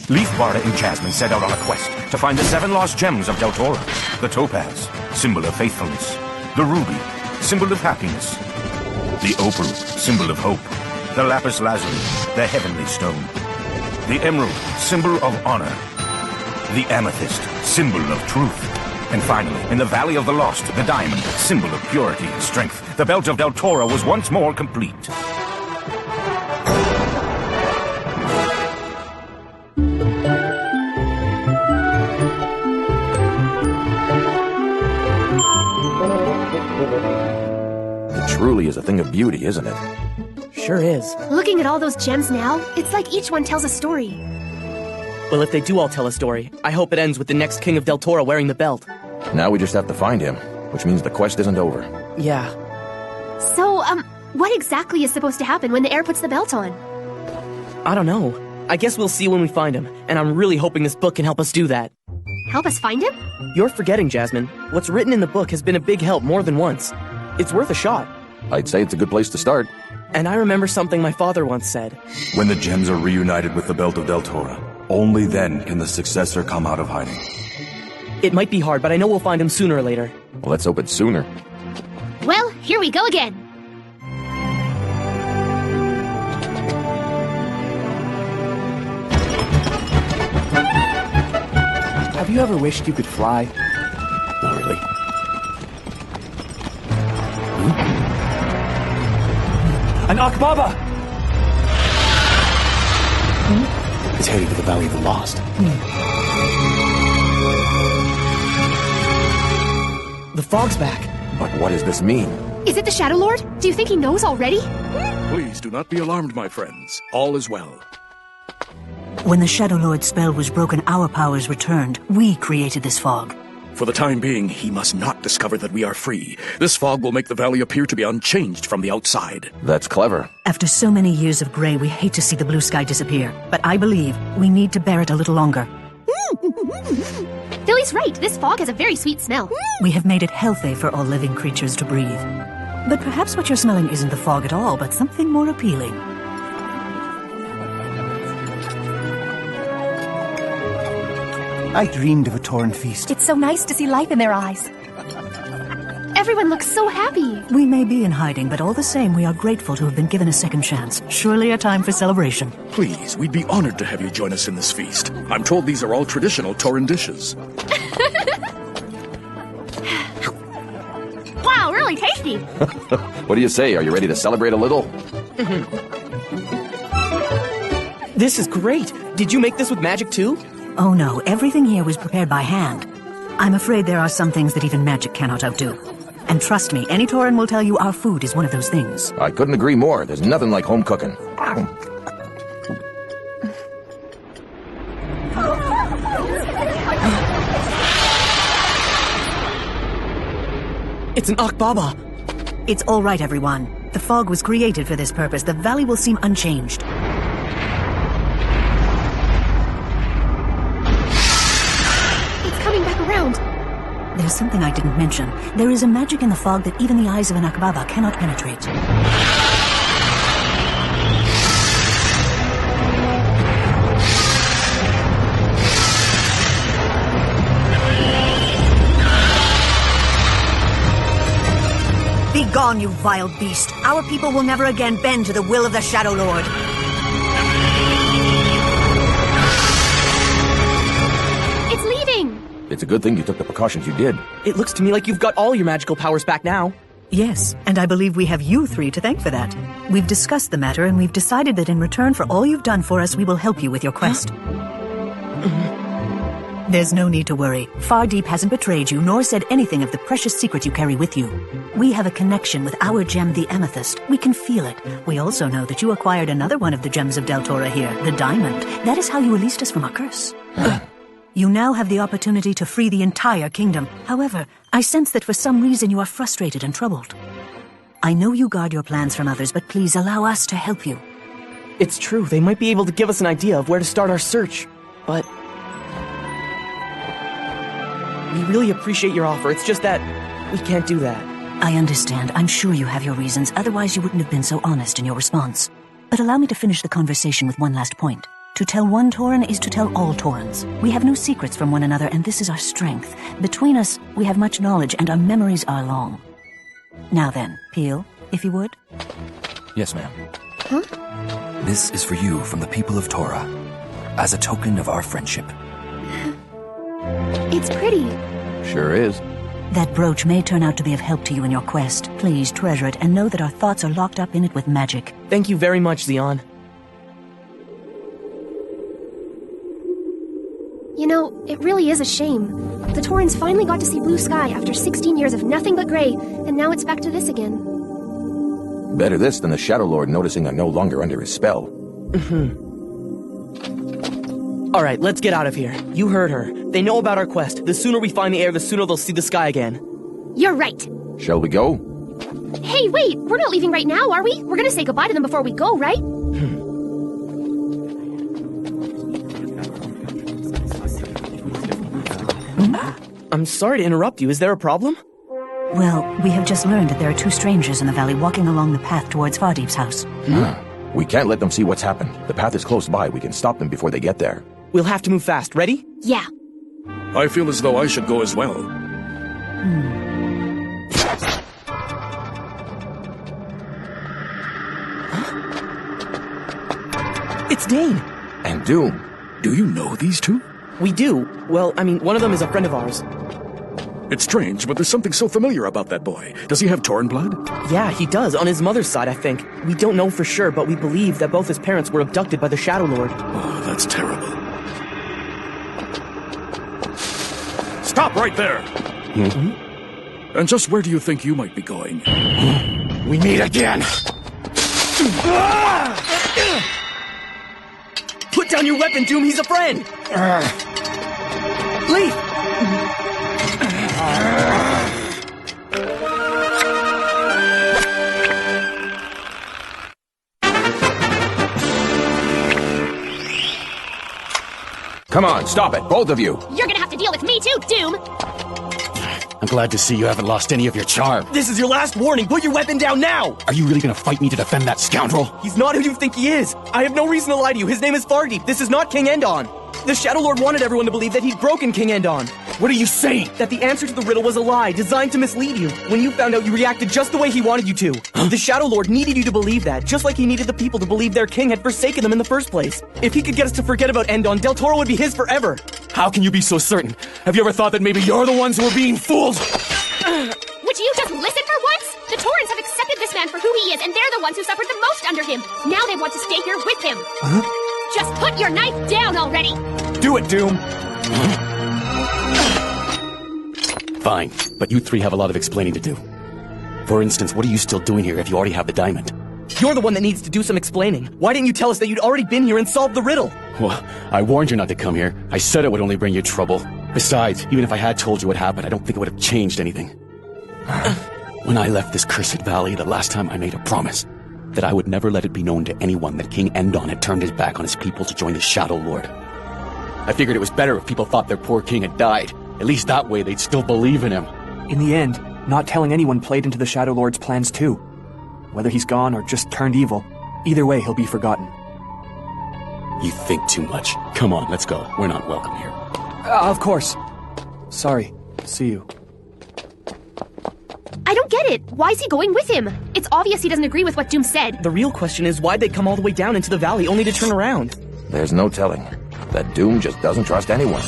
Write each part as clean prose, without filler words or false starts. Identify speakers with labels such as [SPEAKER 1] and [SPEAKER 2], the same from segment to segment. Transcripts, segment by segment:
[SPEAKER 1] Leaf, Barda, and Jasmine set out on a quest to find the 7 lost gems of Deltora. The topaz, symbol of faithfulness. The ruby, symbol of happiness. The opal, symbol of hope. The lapis lazuli, the heavenly stone. The emerald, symbol of honor. The amethyst, symbol of truth. And finally, in the Valley of the Lost, the diamond, symbol of purity and strength. The belt of Deltora was once more complete.
[SPEAKER 2] It truly is a thing of beauty, isn't it?
[SPEAKER 3] Sure is.
[SPEAKER 4] Looking at all those gems now, it's like each one tells a story.
[SPEAKER 3] Well, if they do all tell a story, I hope it ends with the next king of Deltora wearing the belt.
[SPEAKER 2] Now we just have to find him, which means the quest isn't over.
[SPEAKER 3] Yeah.
[SPEAKER 4] So, what exactly is supposed to happen when the heir puts the belt on?
[SPEAKER 3] I don't know. I guess we'll see when we find him, and I'm really hoping this book can help us do that.
[SPEAKER 4] Help us find him?
[SPEAKER 3] You're forgetting, Jasmine. What's written in the book has been a big help more than once. It's worth a shot.
[SPEAKER 2] I'd say it's a good place to start.
[SPEAKER 3] And I remember something my father once said.
[SPEAKER 5] When the gems are reunited with the belt of Deltora, only then can the successor come out of hiding.
[SPEAKER 3] It might be hard, but I know we'll find him sooner or later.
[SPEAKER 2] Well, let's hope it's sooner.
[SPEAKER 4] Well, here we go again.
[SPEAKER 6] Have you ever wished you could fly?
[SPEAKER 2] Not really.
[SPEAKER 6] An Akbaba! It's heading to the Valley of the Lost.
[SPEAKER 3] The fog's back.
[SPEAKER 2] But what does this mean?
[SPEAKER 4] Is it the Shadow Lord? Do you think he knows already?
[SPEAKER 7] Please do not be alarmed, my friends. All is well.
[SPEAKER 8] When the Shadow Lord's spell was broken, our powers returned. We created this fog.
[SPEAKER 7] For the time being, he must not discover that we are free. This fog will make the valley appear to be unchanged from the outside.
[SPEAKER 2] That's clever.
[SPEAKER 8] After so many years of gray, we hate to see the blue sky disappear. But I believe we need to bear it a little longer.
[SPEAKER 4] Billy's right. This fog has a very sweet smell.
[SPEAKER 8] We have made it healthy for all living creatures to breathe. But perhaps what you're smelling isn't the fog at all, but something more appealing.
[SPEAKER 6] I dreamed of a Tauren feast.
[SPEAKER 9] It's so nice to see life in their eyes.
[SPEAKER 4] Everyone looks so happy.
[SPEAKER 8] We may be in hiding, but all the same, we are grateful to have been given a second chance. Surely a time for celebration.
[SPEAKER 7] Please, we'd be honored to have you join us in this feast. I'm told these are all traditional Tauren dishes.
[SPEAKER 4] Wow, really tasty.
[SPEAKER 2] What do you say? Are you ready to celebrate a little?
[SPEAKER 3] This is great. Did you make this with magic too?
[SPEAKER 8] Oh no, everything here was prepared by hand. I'm afraid there are some things that even magic cannot outdo. And trust me, any Tauren will tell you our food is one of those things.
[SPEAKER 2] I couldn't agree more. There's nothing like home cooking.
[SPEAKER 3] It's an Akbaba.
[SPEAKER 8] It's all right, everyone. The fog was created for this purpose. The valley will seem unchanged.
[SPEAKER 4] Coming back around.
[SPEAKER 8] There's something I didn't mention. There is a magic in the fog that even the eyes of an Akbaba cannot penetrate. Be gone, you vile beast. Our people will never again bend to the will of the Shadow Lord.
[SPEAKER 2] It's a good thing you took the precautions you did.
[SPEAKER 3] It looks to me like you've got all your magical powers back now.
[SPEAKER 8] Yes, and I believe we have you three to thank for that. We've discussed the matter, and we've decided that in return for all you've done for us, we will help you with your quest. There's no need to worry. Fardeep hasn't betrayed you, nor said anything of the precious secret you carry with you. We have a connection with our gem, the amethyst. We can feel it. We also know that you acquired another one of the gems of Deltora here, the diamond. That is how you released us from a curse. You now have the opportunity to free the entire kingdom. However, I sense that for some reason you are frustrated and troubled. I know you guard your plans from others, but please allow us to help you.
[SPEAKER 3] It's true, they might be able to give us an idea of where to start our search, but... we really appreciate your offer, it's just that we can't do that.
[SPEAKER 8] I understand. I'm sure you have your reasons, otherwise you wouldn't have been so honest in your response. But allow me to finish the conversation with one last point. To tell one Tauren is to tell all Taurens. We have no secrets from one another, and this is our strength. Between us, we have much knowledge, and our memories are long. Now then, Peel, if you would.
[SPEAKER 2] Yes, ma'am.
[SPEAKER 4] Huh?
[SPEAKER 10] This is for you from the people of Tora, as a token of our friendship.
[SPEAKER 4] It's pretty.
[SPEAKER 2] Sure is.
[SPEAKER 8] That brooch may turn out to be of help to you in your quest. Please treasure it and know that our thoughts are locked up in it with magic.
[SPEAKER 3] Thank you very much, Xeon.
[SPEAKER 4] You know, it really is a shame. The Taurens finally got to see blue sky after 16 years of nothing but gray, and now it's back to this again.
[SPEAKER 2] Better this than the Shadow Lord noticing I'm no longer under his spell.
[SPEAKER 3] Alright, let's get out of here. You heard her. They know about our quest. The sooner we find the air, the sooner they'll see the sky again.
[SPEAKER 4] You're right.
[SPEAKER 2] Shall we go?
[SPEAKER 4] Hey, wait! We're not leaving right now, are we? We're gonna say goodbye to them before we go, right?
[SPEAKER 3] I'm sorry to interrupt you. Is there a problem?
[SPEAKER 8] Well, we have just learned that there are two strangers in the valley walking along the path towards Fardeep's house.
[SPEAKER 2] We can't let them see what's happened. The path is close by. We can stop them before they get there.
[SPEAKER 3] We'll have to move fast. Ready?
[SPEAKER 4] Yeah.
[SPEAKER 7] I feel as though I should go as well.
[SPEAKER 3] It's Dane.
[SPEAKER 2] And Doom.
[SPEAKER 7] Do you know these two?
[SPEAKER 3] We do. Well, I mean, one of them is a friend of ours.
[SPEAKER 7] It's strange, but there's something so familiar about that boy. Does he have Tauren blood?
[SPEAKER 3] Yeah, he does. On his mother's side, I think. We don't know for sure, but we believe that both his parents were abducted by the Shadow Lord.
[SPEAKER 7] Oh, that's terrible. Stop right there! And just where do you think you might be going?
[SPEAKER 10] We meet again!
[SPEAKER 3] Put down your weapon, Doom. He's a friend. Leave.
[SPEAKER 2] Come on, stop it, both of you.
[SPEAKER 4] You're gonna have to deal with me too, Doom!
[SPEAKER 10] I'm glad to see you haven't lost any of your charm.
[SPEAKER 3] This is your last warning. Put your weapon down now.
[SPEAKER 10] Are you really gonna fight me to defend that scoundrel?
[SPEAKER 3] He's not who you think he is. I have no reason to lie to you. His name is Fardeep. This is not King Endon. The Shadow Lord wanted everyone to believe that he'd broken King Endon.
[SPEAKER 10] What are you saying?
[SPEAKER 3] That the answer to the riddle was a lie, designed to mislead you. When you found out, you reacted just the way he wanted you to. The Shadow Lord needed you to believe that, just like he needed the people to believe their king had forsaken them in the first place. If he could get us to forget about Endon, Deltora would be his forever.
[SPEAKER 10] How can you be so certain? Have you ever thought that maybe you're the ones who are being fooled?
[SPEAKER 4] Would you just listen for once? The Taurens have accepted this man for who he is, and they're the ones who suffered the most under him. Now they want to stay here with him. Just put your knife down already!
[SPEAKER 10] Do it, Doom! Fine, but you three have a lot of explaining to do. For instance, what are you still doing here if you already have the diamond?
[SPEAKER 3] You're the one that needs to do some explaining. Why didn't you tell us that you'd already been here and solved the riddle?
[SPEAKER 10] Well, I warned you not to come here. I said it would only bring you trouble. Besides, even if I had told you what happened, I don't think it would have changed anything. When I left this cursed valley, the last time I made a promise that I would never let it be known to anyone that King Endon had turned his back on his people to join the Shadow Lord. I figured it was better if people thought their poor king had died. At least that way they'd still believe in him.
[SPEAKER 11] In the end, not telling anyone played into the Shadow Lord's plans too. Whether he's gone or just turned evil, either way he'll be forgotten.
[SPEAKER 10] You think too much. Come on, let's go. We're not welcome here.
[SPEAKER 11] Of course. Sorry. See you.
[SPEAKER 4] I don't get it. Why is he going with him? It's obvious he doesn't agree with what Doom said.
[SPEAKER 3] The real question is why'd they come all the way down into the valley only to turn around?
[SPEAKER 2] There's no telling. That Doom just doesn't trust anyone.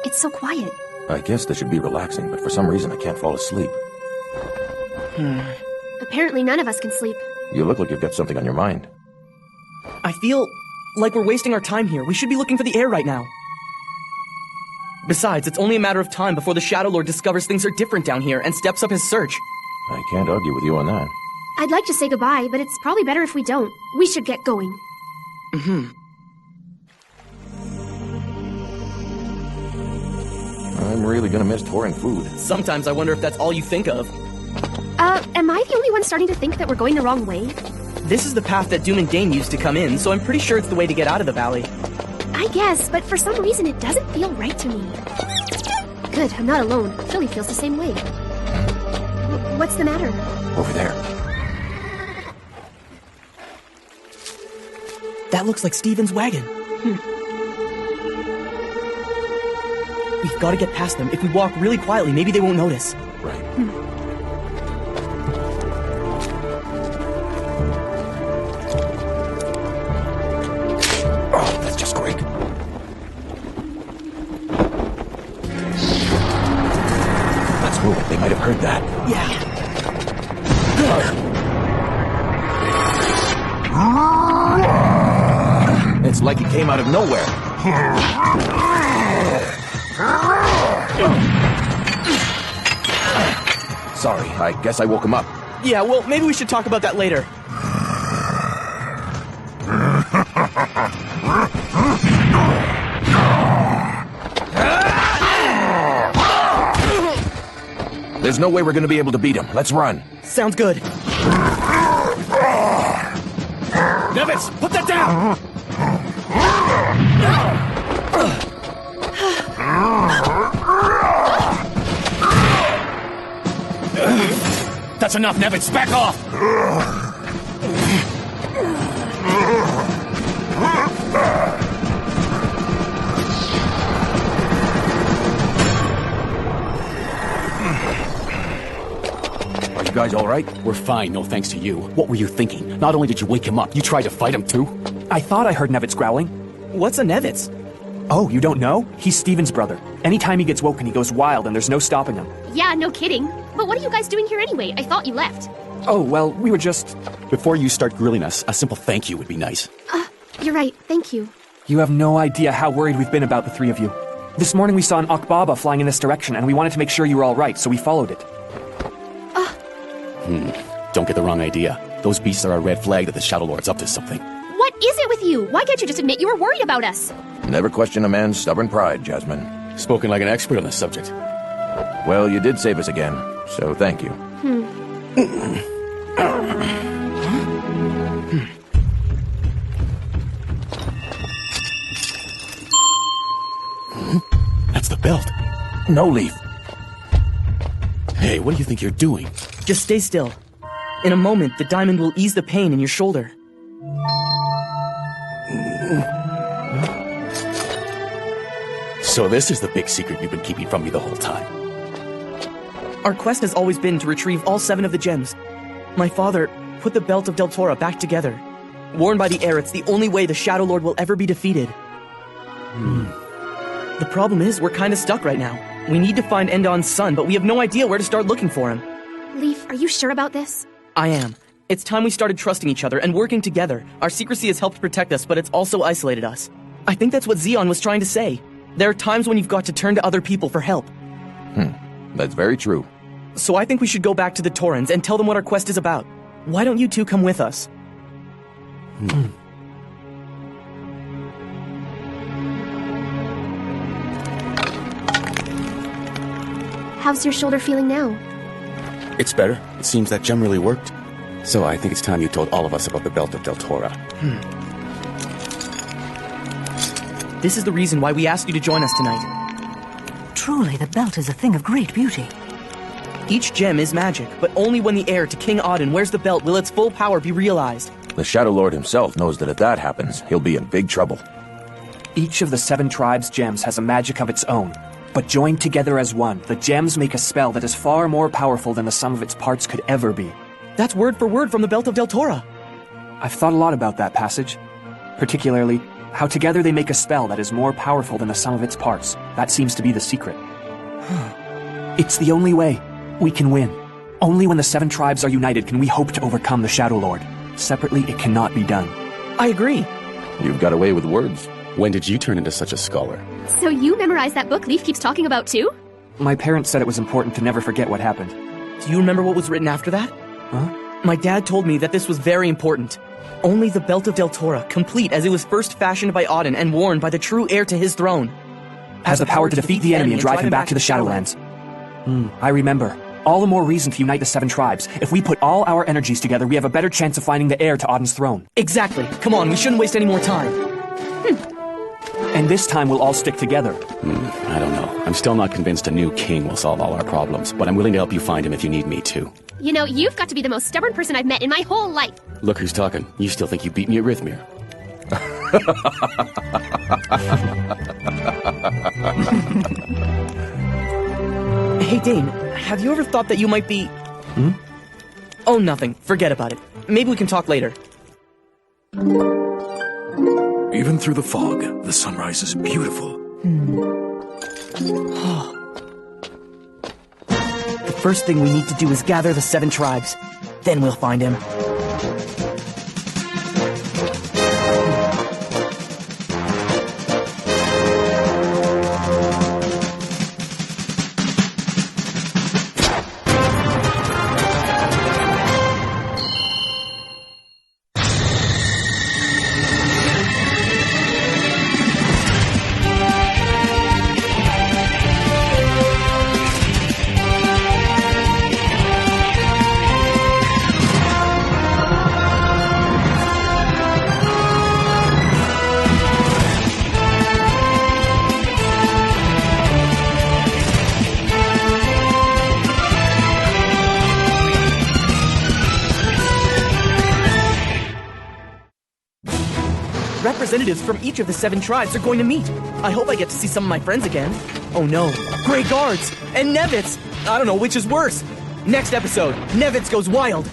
[SPEAKER 4] It's so quiet.
[SPEAKER 2] I guess this should be relaxing, but for some reason I can't fall asleep.
[SPEAKER 4] Apparently none of us can sleep.
[SPEAKER 2] You look like you've got something on your mind.
[SPEAKER 3] I feel like we're wasting our time here. We should be looking for the air right now. Besides, it's only a matter of time before the Shadow Lord discovers things are different down here and steps up his search.
[SPEAKER 2] I can't argue with you on that.
[SPEAKER 4] I'd like to say goodbye, but it's probably better if we don't. We should get going.
[SPEAKER 2] I'm really gonna miss Tauren food.
[SPEAKER 3] Sometimes I wonder if that's all you think of.
[SPEAKER 4] Am I the only one starting to think that we're going the wrong way?
[SPEAKER 3] This is the path that Doom and Dane used to come in, so I'm pretty sure it's the way to get out of the valley.
[SPEAKER 4] I guess, but for some reason it doesn't feel right to me. Good, I'm not alone. Philly feels the same way. What's the matter?
[SPEAKER 2] Over there.
[SPEAKER 3] That looks like Steven's wagon. We've got to get past them. If we walk really quietly, maybe they won't notice.
[SPEAKER 2] Right. Oh, that's just great. Let's move it. They might have heard that.
[SPEAKER 3] Yeah.
[SPEAKER 2] It's like it came out of nowhere. Sorry, I guess I woke him up.
[SPEAKER 3] Yeah, well, maybe we should talk about that later.
[SPEAKER 2] There's no way we're gonna be able to beat him. Let's run.
[SPEAKER 3] Sounds good.
[SPEAKER 10] Nevitz, put that down! That's enough, Nevitz. Back off!
[SPEAKER 2] Are you guys all right?
[SPEAKER 10] We're fine, no thanks to you. What were you thinking? Not only did you wake him up, you tried to fight him too?
[SPEAKER 11] I thought I heard Nevitz growling.
[SPEAKER 3] What's a Nevitz?
[SPEAKER 11] Oh, you don't know? He's Steven's brother. Anytime he gets woken, he goes wild and there's no stopping him.
[SPEAKER 4] Yeah, no kidding. But what are you guys doing here anyway? I thought you left.
[SPEAKER 11] Oh, well, we were just...
[SPEAKER 10] Before you start grilling us, a simple thank you would be nice.
[SPEAKER 4] You're right. Thank you.
[SPEAKER 11] You have no idea how worried we've been about the three of you. This morning we saw an Akbaba flying in this direction and we wanted to make sure you were all right, so we followed it.
[SPEAKER 10] Don't get the wrong idea. Those beasts are a red flag that the Shadow Lord's up to something.
[SPEAKER 4] What is it with you? Why can't you just admit you were worried about us?
[SPEAKER 2] Never question a man's stubborn pride, Jasmine.
[SPEAKER 10] Spoken like an expert on this subject.
[SPEAKER 2] Well, you did save us again, so thank you.
[SPEAKER 10] That's the belt.
[SPEAKER 2] No, Leaf.
[SPEAKER 10] Hey, what do you think you're doing?
[SPEAKER 3] Just stay still. In a moment, the diamond will ease the pain in your shoulder.
[SPEAKER 10] So this is the big secret you've been keeping from me the whole time.
[SPEAKER 3] Our quest has always been to retrieve all 7 of the gems. My father put the belt of Deltora back together. Worn by the heir, it's the only way the Shadow Lord will ever be defeated. The problem is, we're kinda stuck right now. We need to find Endon's son, but we have no idea where to start looking for him.
[SPEAKER 4] Leaf, are you sure about this?
[SPEAKER 3] I am. It's time we started trusting each other and working together. Our secrecy has helped protect us, but it's also isolated us. I think that's what Xeon was trying to say. There are times when you've got to turn to other people for help.
[SPEAKER 2] That's very true.
[SPEAKER 3] So I think we should go back to the Torrens and tell them what our quest is about. Why don't you two come with us?
[SPEAKER 4] How's your shoulder feeling now?
[SPEAKER 10] It's better. It seems that gem really worked. So I think it's time you told all of us about the belt of Deltora.
[SPEAKER 3] This is the reason why we asked you to join us tonight.
[SPEAKER 8] Truly, the belt is a thing of great beauty.
[SPEAKER 3] Each gem is magic, but only when the heir to King Auden wears the belt will its full power be realized.
[SPEAKER 2] The Shadow Lord himself knows that if that happens, he'll be in big trouble.
[SPEAKER 11] Each of the 7 tribes' gems has a magic of its own. But joined together as one, the gems make a spell that is far more powerful than the sum of its parts could ever be.
[SPEAKER 3] That's word for word from the Belt of Deltora.
[SPEAKER 11] I've thought a lot about that passage. Particularly, how together they make a spell that is more powerful than the sum of its parts. That seems to be the secret. It's the only way. We can win. Only when the 7 tribes are united can we hope to overcome the Shadow Lord. Separately, it cannot be done.
[SPEAKER 3] I agree.
[SPEAKER 2] You've got away with words.
[SPEAKER 10] When did you turn into such a scholar?
[SPEAKER 4] So you memorized that book Leaf keeps talking about too?
[SPEAKER 11] My parents said it was important to never forget what happened.
[SPEAKER 3] Do you remember what was written after that? My dad told me that this was very important. Only the Belt of Deltora, complete as it was first fashioned by Auden and worn by the true heir to his throne,
[SPEAKER 11] has the power to defeat the enemy and drive him back to the Shadowlands. I remember. All the more reason to unite the 7 tribes. If we put all our energies together, we have a better chance of finding the heir to Auden's throne.
[SPEAKER 3] Exactly. Come on, we shouldn't waste any more time.
[SPEAKER 11] And this time we'll all stick together.
[SPEAKER 10] I don't know. I'm still not convinced a new king will solve all our problems, but I'm willing to help you find him if you need me to.
[SPEAKER 4] You know, you've got to be the most stubborn person I've met in my whole life.
[SPEAKER 10] Look who's talking. You still think you beat me at Rithmir.
[SPEAKER 3] Hey, Dane, have you ever thought that you might be... Oh, nothing. Forget about it. Maybe we can talk later.
[SPEAKER 7] Even through the fog, the sunrise is beautiful.
[SPEAKER 3] The first thing we need to do is gather the 7 tribes. Then we'll find him. Representatives from each of the 7 tribes are going to meet. I hope I get to see some of my friends again. Oh no, Grey Guards and Nevitz! I don't know which is worse. Next episode, Nevitz goes wild.